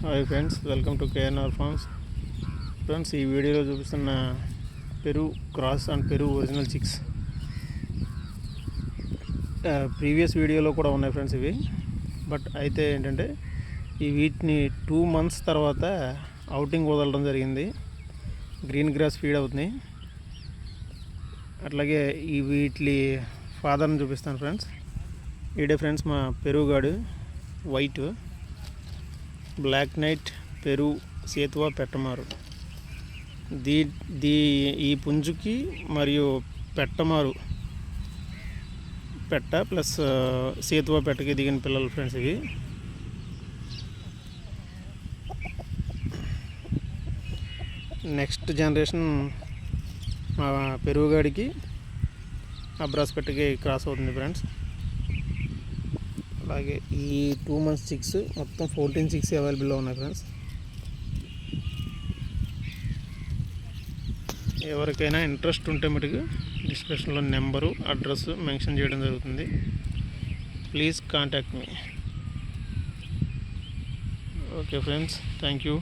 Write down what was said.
Hi friends, welcome to KNR farms. Friends, ఈ వీడియోలో చూపిస్తున్న Peru cross and Peru original chicks previous వీడియోలో కూడా ఉన్నాయి ఫ్రెండ్స్ ఇవి. బట్ అయితే ఏంటంటే ఈ వీటిని 2 months తర్వాత అవుటింగ్ వదలడం జరిగింది. గ్రీన్ గ్రాస్ ఫీడ్ అవుతుంది. అట్లాగే ఈ వీటి ఫాదర్ని చూపిస్తాను ఫ్రెండ్స్. ఈడే ఫ్రెండ్స్ మా పెరుగాడు వైట్ బ్లాక్ నైట్ పెరు సేతువా పెట్టమారు. ఈ పుంజుకి మరియు పెట్టమారు పెట్ట ప్లస్ సేతువా పెట్టకి దిగిన పిల్లలు ఫ్రెండ్స్ ఇవి. నెక్స్ట్ జనరేషన్ మా పెరుగుగాడికి అబ్రాస్ పెట్టకి క్రాస్ అవుతుంది ఫ్రెండ్స్. అలాగే ఈ 2 months చిక్స్ మొత్తం 14 చిక్స్ అవైలబుల్లో ఉన్నాయి ఫ్రెండ్స్. ఎవరికైనా ఇంట్రెస్ట్ ఉంటే మటుకు డిస్క్రిప్షన్లో నెంబరు అడ్రస్ మెన్షన్ చేయడం జరుగుతుంది. Please contact me. Okay friends, thank you.